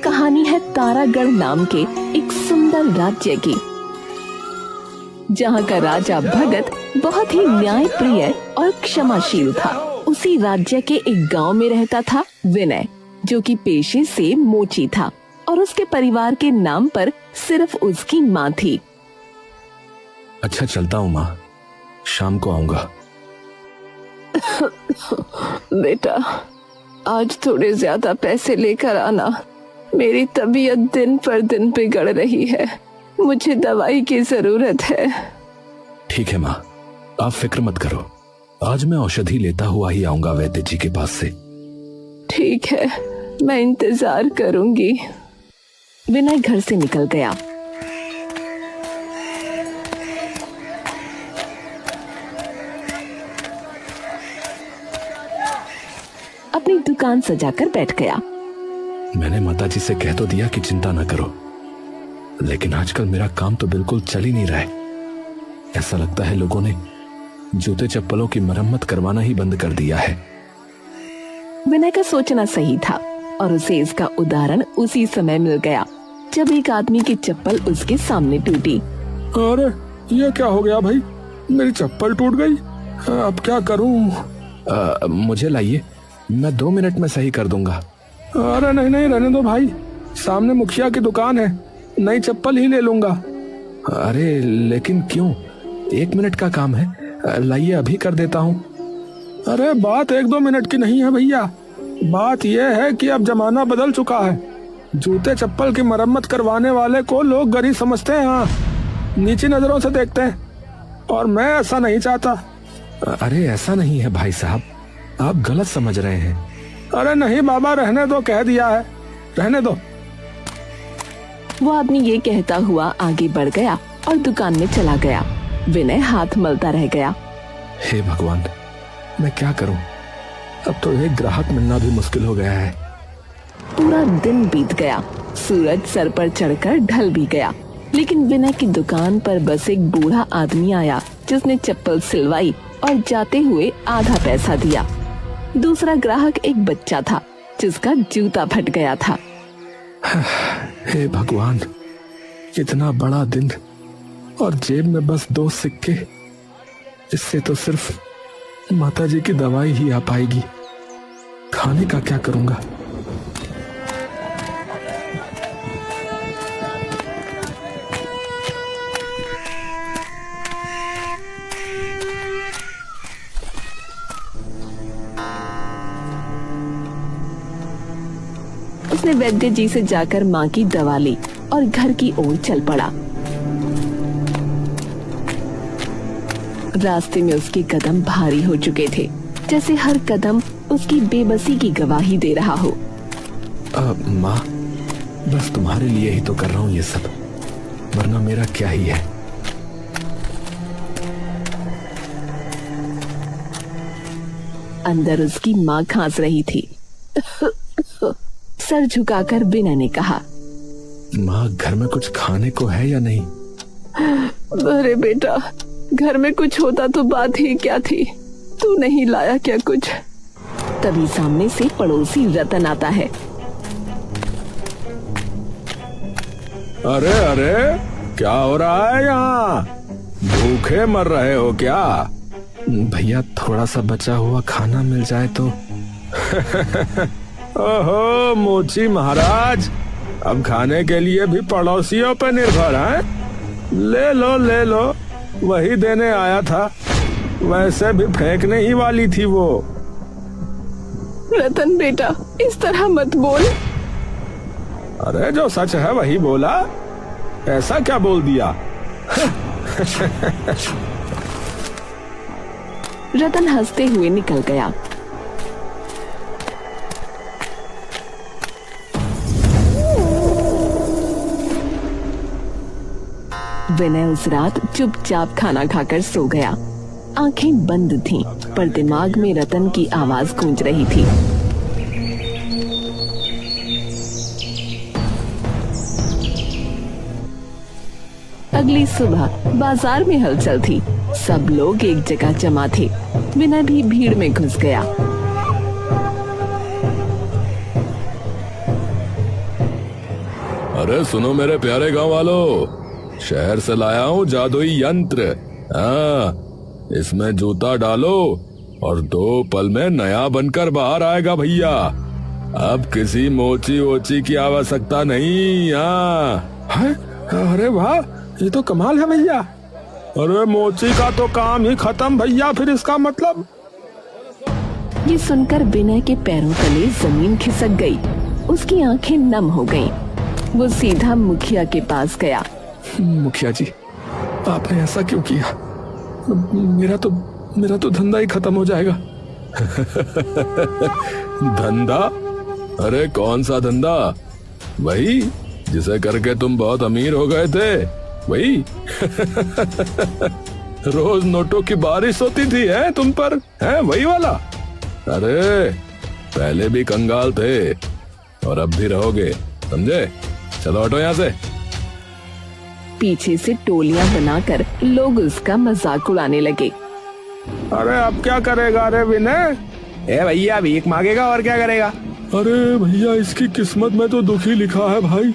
कहानी है तारागढ़ नाम के एक सुंदर राज्य की, जहाँ का राजा भगत बहुत ही न्यायप्रिय और क्षमाशील था। उसी राज्य के एक गांव में रहता था विनय, जो कि पेशे से मोची था और उसके परिवार के नाम पर सिर्फ उसकी माँ थी। अच्छा चलता हूँ माँ, शाम को आऊंगा। बेटा, आज थोड़े ज्यादा पैसे लेकर आना। मेरी तबीयत दिन पर दिन बिगड़ रही है, मुझे दवाई की जरूरत है। ठीक है माँ, आप फिक्र मत करो, आज मैं औषधि लेता हुआ ही आऊंगा वैद्य जी के पास से। ठीक है, मैं इंतजार करूंगी। विनय घर से निकल गया। अपनी दुकान सजाकर बैठ गया। मैंने माताजी से कह तो दिया कि चिंता न करो, लेकिन आजकल मेरा काम तो बिल्कुल चल ही नहीं रहा है। ऐसा लगता है लोगों ने जूते चप्पलों की मरम्मत करवाना ही बंद कर दिया है। विनय का सोचना सही था और उसे इसका उदाहरण उसी समय मिल गया जब एक आदमी की चप्पल उसके सामने टूटी। अरे ये क्या हो गया भाई, मेरी चप्पल टूट गई, अब क्या करूं? मुझे लाइए, मैं 2 मिनट में सही कर दूंगा। अरे नहीं नहीं, रहने दो भाई, सामने मुखिया की दुकान है, नई चप्पल ही ले लूंगा। अरे लेकिन क्यों, 1 मिनट का काम है, लाइए अभी कर देता हूँ। अरे बात 1-2 मिनट की नहीं है भैया, बात यह है कि अब जमाना बदल चुका है। जूते चप्पल की मरम्मत करवाने वाले को लोग गरीब समझते हैं, हाँ, नीची नजरों से देखते हैं, और मैं ऐसा नहीं चाहता। अरे ऐसा नहीं है भाई साहब, आप गलत समझ रहे हैं। अरे नहीं बाबा, रहने दो, कह दिया है, रहने दो। वो आदमी ये कहता हुआ आगे बढ़ गया और दुकान में चला गया। विनय हाथ मलता रह गया। हे भगवान, मैं क्या करूं? अब तो एक ग्राहक मिलना भी मुश्किल हो गया है। पूरा दिन बीत गया, सूरज सर पर चढ़कर ढल भी गया, लेकिन विनय की दुकान पर बस एक बूढ़ा आदमी आया जिसने चप्पल सिलवाई और जाते हुए आधा पैसा दिया। दूसरा ग्राहक एक बच्चा था जिसका जूता फट गया था। हे भगवान, इतना बड़ा दिन और जेब में बस 2 सिक्के, इससे तो सिर्फ माताजी की दवाई ही आ पाएगी। खाने का क्या करूंगा? उसने वैद्य जी से जाकर माँ की दवा ली और घर की ओर चल पड़ा। रास्ते में उसके कदम भारी हो चुके थे, जैसे हर कदम उसकी बेबसी की गवाही दे रहा हो। माँ, बस तुम्हारे लिए ही तो कर रहा हूँ ये सब, वरना मेरा क्या ही है। अंदर उसकी माँ खांस रही थी। सर झुकाकर विनय ने कहा, माँ, घर में कुछ खाने को है या नहीं? अरे बेटा, घर में कुछ होता तो बात ही क्या थी, तू नहीं लाया क्या कुछ? तभी सामने से पड़ोसी रतन आता है। अरे अरे, क्या हो रहा है यहाँ? भूखे मर रहे हो क्या? भैया, थोड़ा सा बचा हुआ खाना मिल जाए तो। ओहो मोची महाराज, अब खाने के लिए भी पड़ोसियों पर निर्भर है? ले लो ले लो, वही देने आया था, वैसे भी फेंकने ही वाली थी वो। रतन बेटा, इस तरह मत बोल। अरे जो सच है वही बोला, ऐसा क्या बोल दिया? रतन हंसते हुए निकल गया। विनय उस रात चुपचाप खाना खाकर सो गया। आंखें बंद थीं, पर दिमाग में रतन की आवाज गूंज रही थी। अगली सुबह बाजार में हलचल थी, सब लोग एक जगह जमा थे। विनय भी भीड़ में घुस गया। अरे सुनो मेरे प्यारे गांव वालों, शहर से लाया हूँ जादुई यंत्र। हाँ, इसमें जूता डालो और 2 पल में नया बनकर बाहर आएगा भैया। अब किसी मोची वोची की आवश्यकता नहीं। हाँ है? अरे वाह, ये तो कमाल है भैया। अरे मोची का तो काम ही खत्म भैया, फिर इसका मतलब। ये सुनकर विनय के पैरों तले जमीन खिसक गई। उसकी आंखें नम हो गईं। वो सीधा मुखिया के पास गया। मुखिया जी, आपने ऐसा क्यों किया? मेरा तो धंधा ही खत्म हो जाएगा। धंधा? अरे कौन सा धंधा? वही जिसे करके तुम बहुत अमीर हो गए थे, वही। रोज नोटों की बारिश होती थी है तुम पर, है वही वाला? अरे पहले भी कंगाल थे और अब भी रहोगे, समझे? चलो हटो यहाँ से। पीछे से टोलियां बनाकर लोग उसका मजाक उड़ाने लगे। अरे अब क्या करेगा रे विनय? ए भैया, भीख मांगेगा और क्या करेगा? अरे भैया, इसकी किस्मत में तो दुखी लिखा है भाई।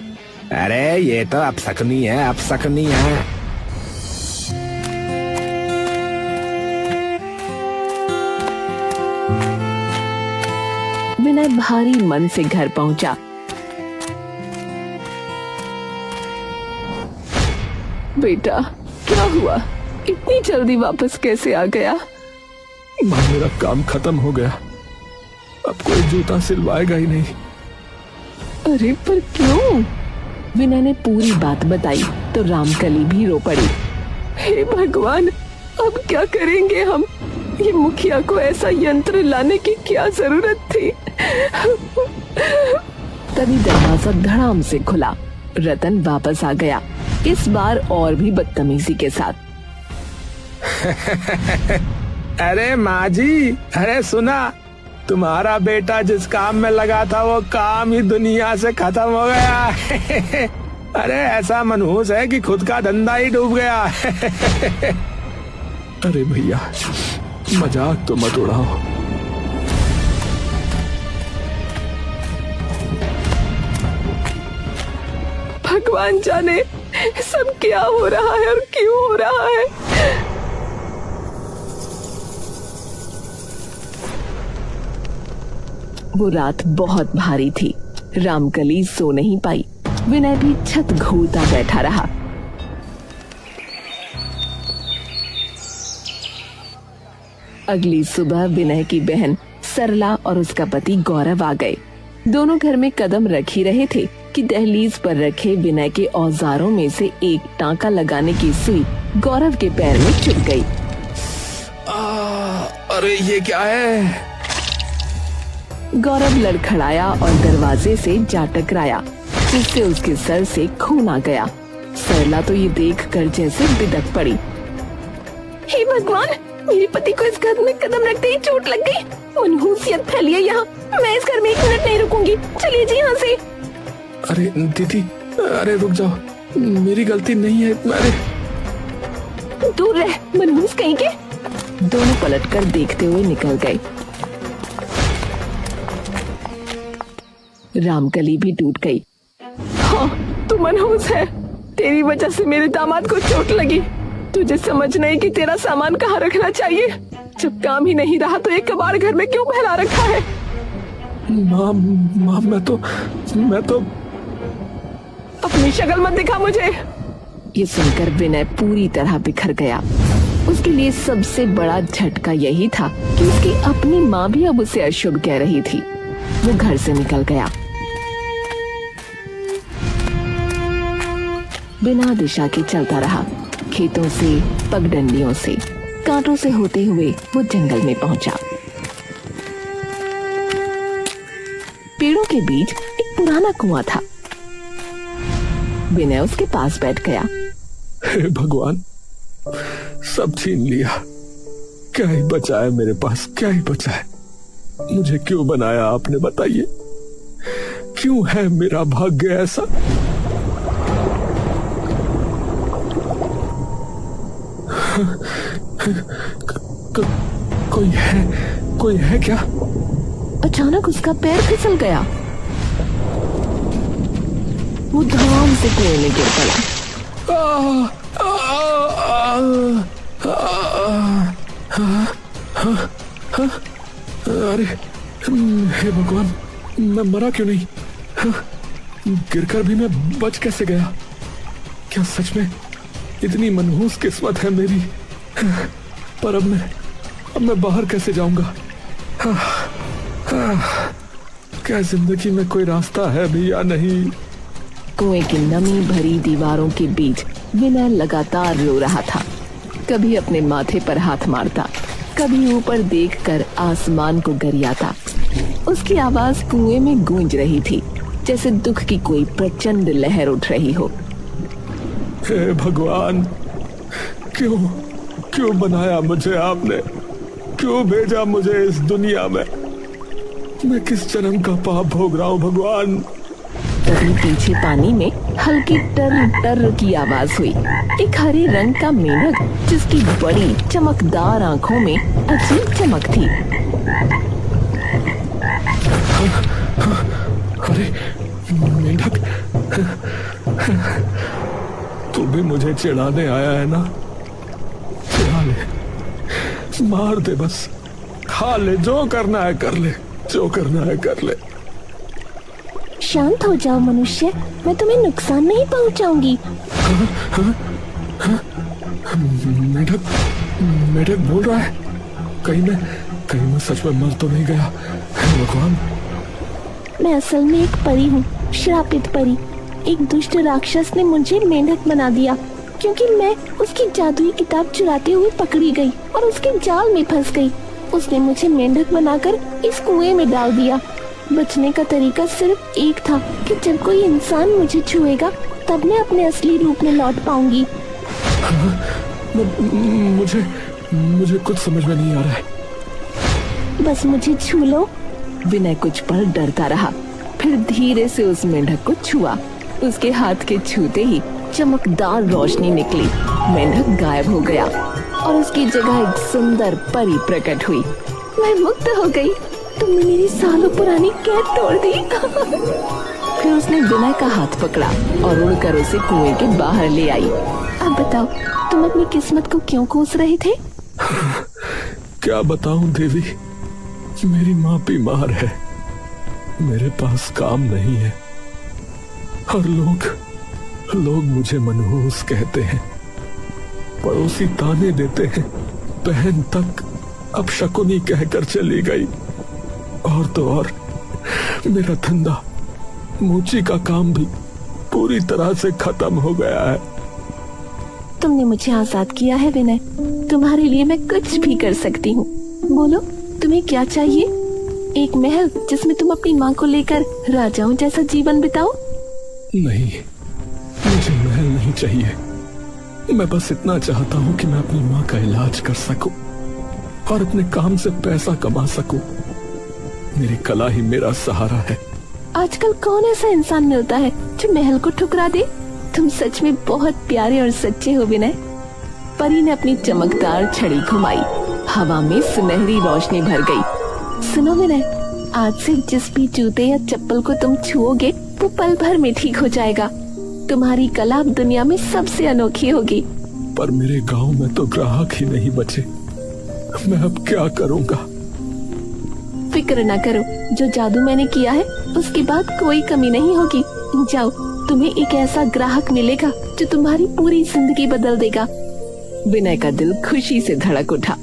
अरे ये तो अपशकुनी है, अपशकुनी है। विनय भारी मन से घर पहुंचा। बेटा, क्या हुआ? इतनी जल्दी वापस कैसे आ गया? माँ, मेरा काम खत्म हो गया। अब कोई जूता सिलवाएगा ही नहीं। अरे पर क्यों? विनय ने पूरी बात बताई तो रामकली भी रो पड़ी। हे भगवान, अब क्या करेंगे हम? ये मुखिया को ऐसा यंत्र लाने की क्या जरूरत थी? तभी दरवाजा धड़ाम से खुला। रतन वापस आ गया, इस बार और भी बदतमीजी के साथ। अरे माँ जी, अरे सुना, तुम्हारा बेटा जिस काम में लगा था वो काम ही दुनिया से खत्म हो गया। अरे ऐसा मनहूस है कि खुद का धंधा ही डूब गया। अरे भैया, मजाक तो मत उड़ाओ। भगवान जाने सब क्या हो रहा है और क्यों हो रहा है। वो रात बहुत भारी थी। रामकली सो नहीं पाई। विनय भी छत घूरता बैठा रहा। अगली सुबह विनय की बहन सरला और उसका पति गौरव आ गए। दोनों घर में कदम रख ही रहे थे कि दहलीज पर रखे विनय के औजारों में से एक टांका लगाने की सुई गौरव के पैर में चुभ गई। अरे ये क्या है? गौरव लड़खड़ाया और दरवाजे से जा टकराया, जिससे उसके सर से खून आ गया। सरला तो ये देखकर जैसे बिदक पड़ी। हे भगवान, मेरे पति को इस घर में कदम रखते ही चोट लग गई। मनहूसियत फैली है यहाँ। मैं इस घर में 1 मिनट नहीं रुकूंगी। चलिए जी यहाँ से। अरे दीदी, अरे रुक जाओ, मेरी गलती नहीं है। अरे दूर रह, मनहूस कहीं के। दोनों पलटकर देखते हुए निकल गए। रामकली भी टूट गई। हाँ, तू मनहूस है। तेरी वजह से मेरे दामाद को चोट लगी। तुझे समझ नहीं कि तेरा सामान कहाँ रखना चाहिए। जब काम ही नहीं रहा तो एक कबाड़ घर में क्यों फैला रखा है? माँ, मैं तो अपनी शक्ल मत दिखा मुझे। ये सुनकर विनय पूरी तरह बिखर गया। उसके लिए सबसे बड़ा झटका यही था कि उसकी अपनी माँ भी अब उसे अशुभ कह रही थी। वो घर से निकल गया। बिना दिशा के चलता रहा। खेतों से, पगडंडियों से, कांटों से होते हुए वो जंगल में पहुंचा। पेड़ों के बीच एक पुराना कुआं था। विनय उसके पास बैठ गया। हे भगवान, सब छीन लिया। क्या ही बचा है मेरे पास, क्या ही बचा है? मुझे क्यों बनाया आपने, बताइए? क्यों है मेरा भाग्य ऐसा? कोई है क्या? अचानक उसका पैर फिसल गया। वो धड़ाम से कुएं में गिर पड़ा। अरे हे भगवान, मैं मरा क्यों नहीं? गिरकर भी मैं बच कैसे गया? क्या सच में इतनी मनहूस किस्मत है मेरी? पर अब मैं बाहर कैसे जाऊंगा? क्या जिंदगी में कोई रास्ता है भी या नहीं? कुएं की नमी भरी दीवारों के बीच विनय लगातार रो रहा था। कभी अपने माथे पर हाथ मारता, कभी ऊपर देखकर आसमान को गरियाता। उसकी आवाज कुएं में गूंज रही थी, जैसे दुख की कोई प्रचंड लहर उठ रही हो। हे भगवान, क्यों बनाया मुझे आपने? क्यों भेजा मुझे इस दुनिया में? मैं किस जन्म का पाप भोग रहा हूँ भगवान? तभी पीछे पानी में हल्की टर टर की आवाज हुई। एक हरे रंग का मेंढक, जिसकी बड़ी चमकदार आंखों में अजीब चमक थी। अरे मेंढक, तू भी मुझे चिढ़ाने आया है ना? चिढ़ा ले, मार दे, बस खा ले, जो करना है कर ले, जो करना है कर ले। शांत हो जाओ मनुष्य, मैं तुम्हें नुकसान नहीं पहुंचाऊंगी। मेढक बोल रहा है। कहीं मैं सच में मर तो नहीं गया? हे भगवान, मैं असल में एक परी हूँ, श्रापित परी। एक दुष्ट राक्षस ने मुझे मेंढक बना दिया, क्योंकि मैं उसकी जादुई किताब चुराते हुए पकड़ी गई और उसके जाल में फंस गई। उसने मुझे मेंढक बनाकर इस कुएं में डाल दिया। बचने का तरीका सिर्फ एक था कि जब कोई इंसान मुझे छुएगा तब मैं अपने असली रूप में लौट पाऊंगी। मुझे कुछ समझ में नहीं आ रहा है। बस मुझे छू लो। विनय कुछ पल डरता रहा, फिर धीरे से उस मेंढक को छुआ। उसके हाथ के छूते ही चमकदार रोशनी निकली, मेंढक गायब हो गया और उसकी जगह एक सुंदर परी प्रकट हुई। मैं मुक्त हो गई। तुमने मेरी सालों पुरानी कैद तोड़ दी। फिर उसने विनय का हाथ पकड़ा और उड़कर उसे कुएं के बाहर ले आई। अब बताओ, तुम अपनी किस्मत को क्यों कोस रहे थे? क्या बताऊं देवी, मेरी माँ बीमार है, मेरे पास काम नहीं है और लोग मुझे मनहूस कहते हैं। पड़ोसी ताने देते हैं, बहन तक अब शकुनी कहकर चली गई। और तो और मेरा धंधा, मूची का काम भी पूरी तरह से खत्म हो गया है। तुमने मुझे आजाद किया है विनय। तुम्हारे लिए मैं कुछ भी कर सकती हूँ। बोलो, तुम्हें क्या चाहिए? एक महल जिसमें तुम अपनी माँ को लेकर राजाओं जैसा जीवन बिताओ? नहीं, मुझे महल नहीं चाहिए। मैं बस इतना चाहता हूँ कि मैं अपनी माँ का इलाज कर सकूं और अपने काम से पैसा कमा सकूं। मेरी कला ही मेरा सहारा है। आजकल कौन ऐसा इंसान मिलता है जो महल को ठुकरा दे? तुम सच में बहुत प्यारे और सच्चे हो विनय। परी ने अपनी चमकदार छड़ी घुमाई, हवा में सुनहरी रोशनी भर गई। सुनो विनय, आज से जिस भी जूते या चप्पल को तुम छुओगे वो पल भर में ठीक हो जाएगा। तुम्हारी कला अब दुनिया में सबसे अनोखी होगी। पर मेरे गांव में तो ग्राहक ही नहीं बचे, मैं अब क्या करूंगा? फिक्र न करो, जो जादू मैंने किया है उसके बाद कोई कमी नहीं होगी। जाओ, तुम्हें एक ऐसा ग्राहक मिलेगा जो तुम्हारी पूरी जिंदगी बदल देगा। विनय का दिल खुशी से धड़क उठा।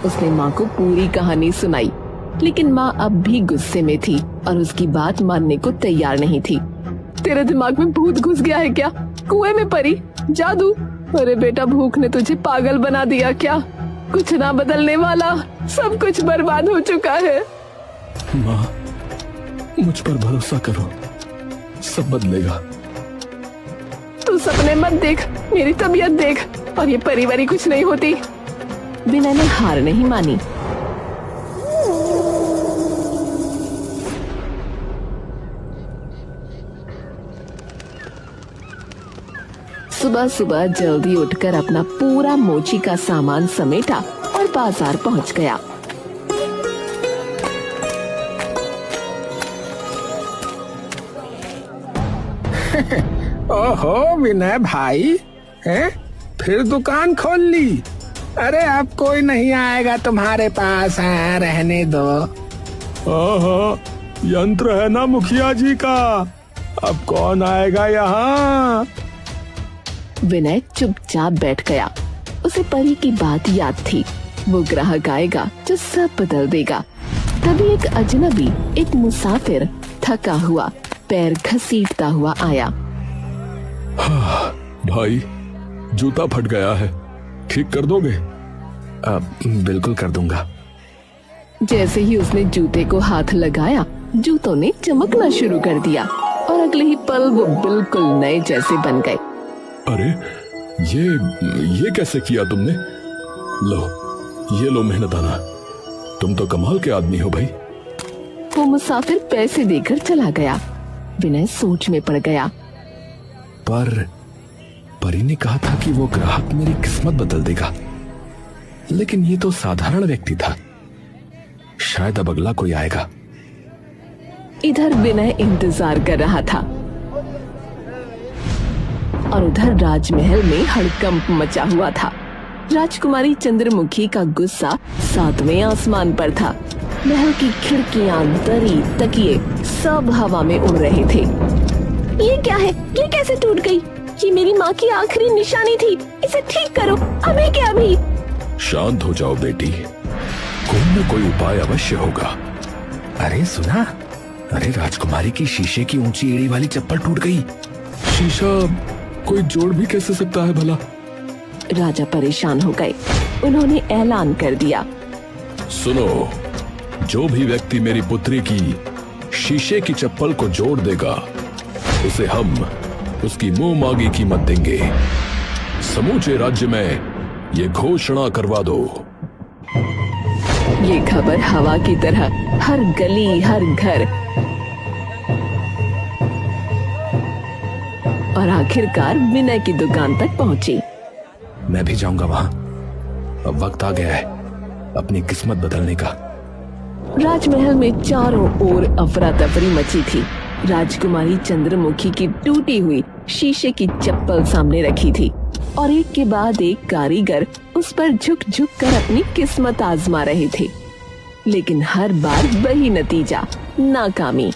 उसने माँ को पूरी कहानी सुनाई, लेकिन माँ अब भी गुस्से में थी और उसकी बात मानने को तैयार नहीं थी। तेरे दिमाग में भूत घुस गया है क्या? कुएं में परी, जादू? अरे बेटा, भूख ने तुझे पागल बना दिया क्या? कुछ ना बदलने वाला, सब कुछ बर्बाद हो चुका है। माँ, मुझ पर भरोसा करो, सब बदलेगा। तू सपने मत देख, मेरी तबीयत देख, और ये परिवारी कुछ नहीं होती। विनय ने हार नहीं मानी। सुबह सुबह जल्दी उठकर अपना पूरा मोची का सामान समेटा और और बाजार पहुंच गया। ओहो विनय भाई, हैं? फिर दुकान खोल ली? अरे अब कोई नहीं आएगा तुम्हारे पास, है रहने दो। ओहो, यंत्र है ना मुखिया जी का, अब कौन आएगा यहाँ? विनय चुपचाप बैठ गया। उसे परी की बात याद थी, वो ग्राहक आएगा जो सब बदल देगा। तभी एक अजनबी, एक मुसाफिर थका हुआ पैर घसीटता हुआ आया। भाई, जूता फट गया है, ठीक कर दोगे? बिल्कुल कर दूंगा। जैसे ही उसने जूते को हाथ लगाया, जूतों ने चमकना शुरू कर दिया और अगले ही पल वो बिल्कुल नए जैसे बन गए। अरे ये कैसे किया तुमने? लो मेहनताना, तुम तो कमाल के आदमी हो भाई। वो मुसाफिर पैसे देकर चला गया। विनय सोच में पड़ गया। पर परी ने कहा था कि वो ग्राहक मेरी किस्मत बदल देगा, लेकिन ये तो साधारण व्यक्ति था, शायद अब अगला कोई आएगा। इधर विनय इंतजार कर रहा था और उधर राजमहल में हड़कंप मचा हुआ था। राजकुमारी चंद्रमुखी का गुस्सा 7वें आसमान पर था। महल की खिड़कियां, दरी, तकिए सब हवा में उड़ रहे थे। ये क्या है? ये कैसे टूट गई? ये मेरी माँ की आखिरी निशानी थी, इसे ठीक करो अभी के अभी। शांत हो जाओ बेटी, कोई न कोई उपाय अवश्य होगा। अरे सुना, अरे राजकुमारी की शीशे की ऊंची एड़ी वाली चप्पल टूट गई। शीशा कोई जोड़ भी कैसे सकता है भला? राजा परेशान हो गए। उन्होंने ऐलान कर दिया, सुनो, जो भी व्यक्ति मेरी पुत्री की शीशे की चप्पल को जोड़ देगा, उसे हम उसकी मुंह मांगी कीमत देंगे। समूचे राज्य में ये घोषणा करवा दो। ये खबर हवा की तरह हर गली, हर घर और आखिरकार विनय की दुकान तक पहुंची। मैं भी जाऊंगा वहां, अब वक्त आ गया है अपनी किस्मत बदलने का। राजमहल में चारों ओर अफरा तफरी मची थी। राजकुमारी चंद्रमुखी की टूटी हुई शीशे की चप्पल सामने रखी थी और एक के बाद एक कारीगर उस पर झुक झुक कर अपनी किस्मत आजमा रहे थे, लेकिन हर बार वही नतीजा, नाकामी।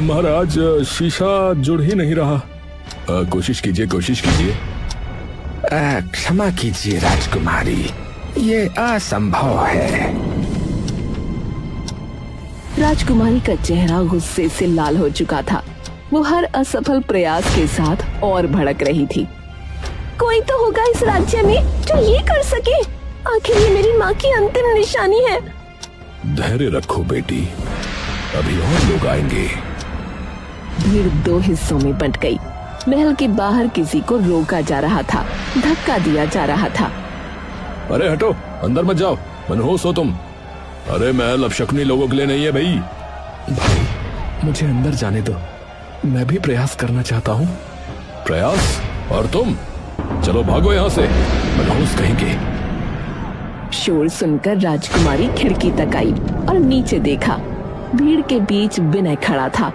महाराज, शीशा जुड़ ही नहीं रहा। कोशिश कीजिए। क्षमा कीजिए राजकुमारी, ये असंभव है। राजकुमारी का चेहरा गुस्से से लाल हो चुका था। वो हर असफल प्रयास के साथ और भड़क रही थी। कोई तो होगा इस राज्य में जो ये कर सके। आखिर ये मेरी माँ की अंतिम निशानी है। धैर्य रखो बेटी, अभी और लोग आएंगे। भीड़ 2 हिस्सों में बंट गई। महल के बाहर किसी को रोका जा रहा था, धक्का दिया जा रहा था। अरे हटो, अंदर मत जाओ, मनहूस हो तुम। अरे महल अब शकुनी लोगों के लिए नहीं है भाई। मुझे अंदर जाने दो, मैं भी प्रयास करना चाहता हूँ। प्रयास? और तुम? चलो भागो यहाँ से, मनहूस कहेंगे। शोर सुनकर राजकुमारी खिड़की तक आई और नीचे देखा। भीड़ के बीच विनय खड़ा था।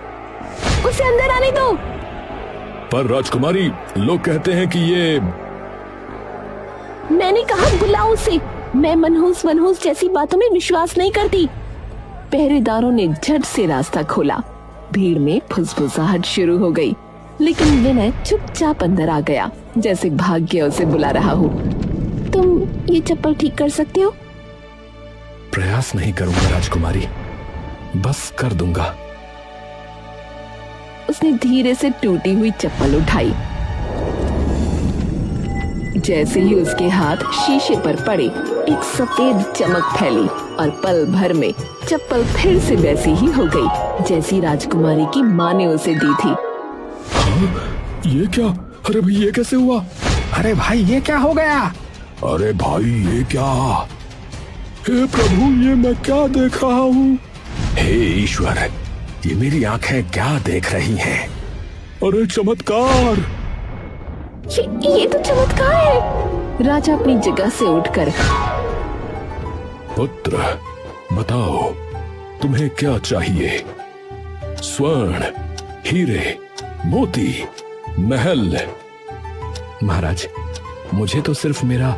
उसे अंदर आने दो। पर राजकुमारी, लोग कहते हैं कि ये... मैंने कहा बुलाओ उसे। मैं मनहूस जैसी बातों में विश्वास नहीं करती। पहरेदारों ने झट से रास्ता खोला। भीड़ में फुसफुसाहट शुरू हो गई, लेकिन विनय चुपचाप अंदर आ गया, जैसे भाग्य उसे बुला रहा हो। तुम ये चप्पल ठीक कर सकते हो? प्रयास नहीं करूंगा राजकुमारी, बस कर दूंगा। उसने धीरे से टूटी हुई चप्पल उठाई। जैसे ही उसके हाथ शीशे पर पड़े, एक सफेद चमक फैली और पल भर में चप्पल फिर से वैसी ही हो गई जैसी राजकुमारी की माँ ने उसे दी थी। ये क्या? अरे भाई, ये कैसे हुआ? अरे भाई, ये क्या हो गया? अरे भाई, ये क्या? हे प्रभु, ये मैं क्या देख रहा हूँ? हे ईश्वर, ये मेरी आंखें क्या देख रही हैं? अरे चमत्कार! ये तो चमत्कार है। राजा अपनी जगह से उठकर पुत्र, बताओ तुम्हें क्या चाहिए? स्वर्ण, हीरे, मोती, महल? महाराज, मुझे तो सिर्फ मेरा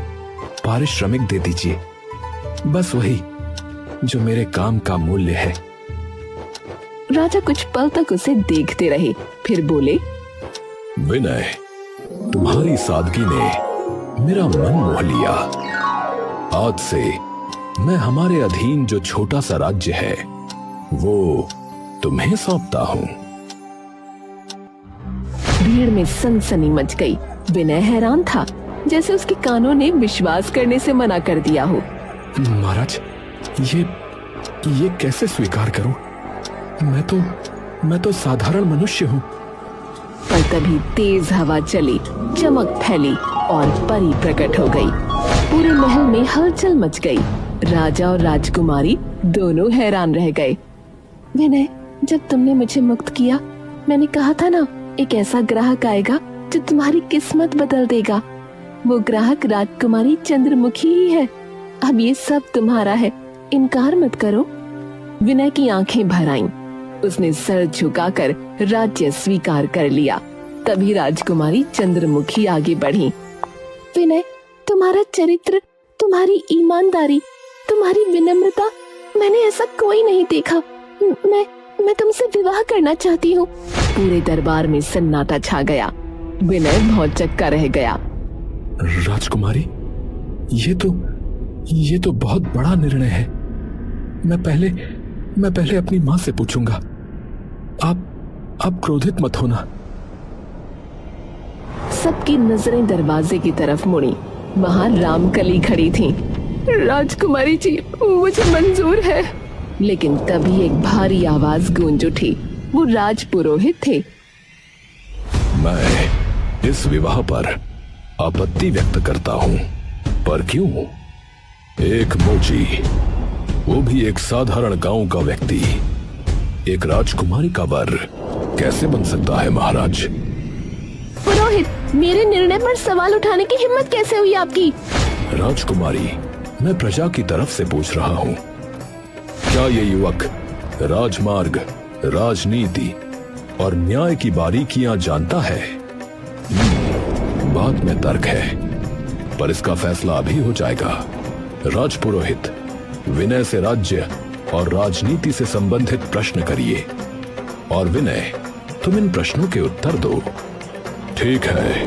पारिश्रमिक दे दीजिए, बस वही जो मेरे काम का मूल्य है। राजा कुछ पल तक उसे देखते रहे, फिर बोले, विनय, तुम्हारी सादगी ने मेरा मन मोह लिया। आज से मैं हमारे अधीन जो छोटा सा राज्य है वो तुम्हें सौंपता हूं। भीड़ में सनसनी मच गई। विनय हैरान था, जैसे उसके कानों ने विश्वास करने से मना कर दिया हो। महाराज, ये कैसे स्वीकार करूं? मैं तो साधारण मनुष्य हूं। पर तभी तेज हवा चली, चमक फैली और परी प्रकट हो गई। पूरे महल में हलचल मच गई। राजा और राजकुमारी दोनों हैरान रह गए। विनय, जब तुमने मुझे मुक्त किया, मैंने कहा था ना, एक ऐसा ग्राहक आएगा जो तुम्हारी किस्मत बदल देगा। वो ग्राहक राजकुमारी चंद्रमुखी ही है। अब ये सब तुम्हारा है, इनकार मत करो। विनय की आंखें भर आईं। उसने सर झुकाकर राज्य स्वीकार कर लिया। तभी राजकुमारी चंद्रमुखी आगे बढ़ी। विनय, तुम्हारा चरित्र, तुम्हारी ईमानदारी, तुम्हारी विनम्रता, मैंने ऐसा कोई नहीं देखा। मैं तुमसे विवाह करना चाहती हूँ। पूरे दरबार में सन्नाटा छा गया। विनय भौंचक्का रह गया। राजकुमारी, ये तो बहुत बड़ा निर्णय है। मैं पहले अपनी माँ से पूछूंगा। आप क्रोधित मत होना। सबकी नजरें दरवाजे की तरफ मुड़ी। वहाँ रामकली खड़ी थी। राजकुमारी जी, मुझे मंजूर है। लेकिन तभी एक भारी आवाज गूंज उठी। वो राजपुरोहित थे। मैं इस विवाह पर आपत्ति व्यक्त करता हूँ। पर क्यों? एक मोची, वो भी एक साधारण गांव का व्यक्ति, एक राजकुमारी का वर कैसे बन सकता है महाराज? पुरोहित, मेरे निर्णय पर सवाल उठाने की हिम्मत कैसे हुई आपकी? राजकुमारी, मैं प्रजा की तरफ से पूछ रहा हूँ। क्या ये युवक राजमार्ग, राजनीति और न्याय की बारीकियां जानता है? बात में तर्क है, पर इसका फैसला अभी हो जाएगा। राजपुरोहित, विनय से राज्य और राजनीति से संबंधित प्रश्न करिए, और विनय, तुम इन प्रश्नों के उत्तर दो। ठीक है।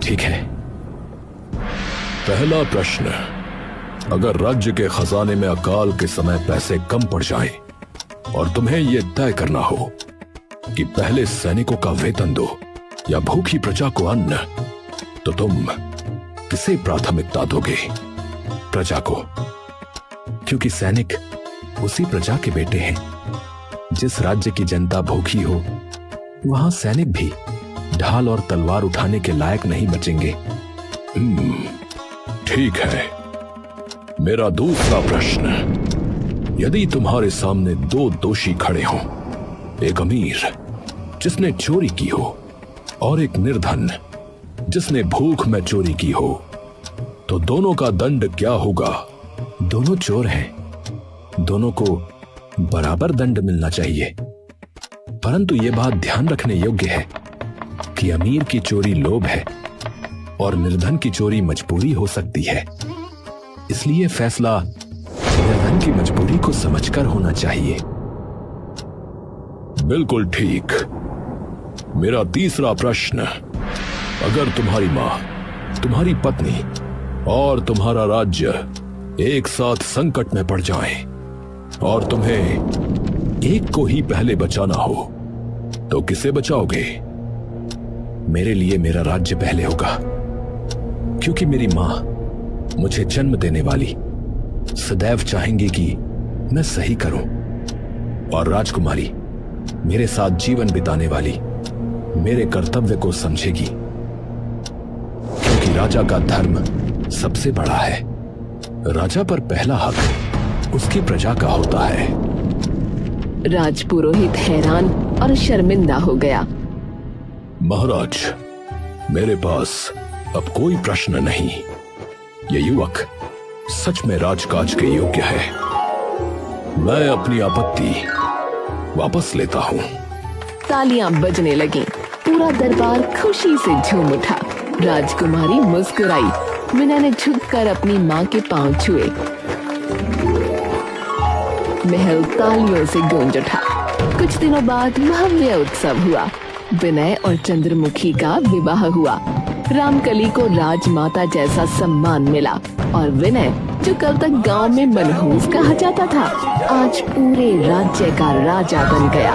ठीक है। पहला प्रश्न, अगर राज्य के खजाने में अकाल के समय पैसे कम पड़ जाएं और तुम्हें यह तय करना हो कि पहले सैनिकों का वेतन दो या भूखी प्रजा को अन्न, तो तुम किसे प्राथमिकता दोगे? प्रजा को, क्योंकि सैनिक उसी प्रजा के बेटे हैं। जिस राज्य की जनता भूखी हो, वहां सैनिक भी ढाल और तलवार उठाने के लायक नहीं बचेंगे। ठीक है। मेरा दूसरा प्रश्न, यदि तुम्हारे सामने दो दोषी खड़े हों, एक अमीर जिसने चोरी की हो और एक निर्धन जिसने भूख में चोरी की हो, तो दोनों का दंड क्या होगा? दोनों चोर हैं, दोनों को बराबर दंड मिलना चाहिए। परंतु यह बात ध्यान रखने योग्य है कि अमीर की चोरी लोभ है और निर्धन की चोरी मजबूरी हो सकती है। इसलिए फैसला निर्धन की मजबूरी को समझकर होना चाहिए। बिल्कुल ठीक। मेरा तीसरा प्रश्न, अगर तुम्हारी मां, तुम्हारी पत्नी और तुम्हारा राज्य एक साथ संकट में पड़ जाएं और तुम्हें एक को ही पहले बचाना हो, तो किसे बचाओगे? मेरे लिए मेरा राज्य पहले होगा, क्योंकि मेरी मां, मुझे जन्म देने वाली, सदैव चाहेंगी कि मैं सही करूं, और राजकुमारी, मेरे साथ जीवन बिताने वाली, मेरे कर्तव्य को समझेगी, क्योंकि राजा का धर्म सबसे बड़ा है। राजा पर पहला हक उसकी प्रजा का होता है। राजपुरोहित हैरान और शर्मिंदा हो गया। महाराज, मेरे पास अब कोई प्रश्न नहीं। ये युवक सच में राजकाज के योग्य है। मैं अपनी आपत्ति वापस लेता हूँ। तालियां बजने लगी। पूरा दरबार खुशी से झूम उठा। राजकुमारी मुस्कुराई। विनय ने झुककर अपनी माँ के पांव छुए। महल तालियों से गूंज उठा। कुछ दिनों बाद भव्य उत्सव हुआ। विनय और चंद्रमुखी का विवाह हुआ। रामकली को राजमाता जैसा सम्मान मिला और विनय, जो कल तक गांव में मनहूस कहा जाता था, आज पूरे राज्य का राजा बन गया।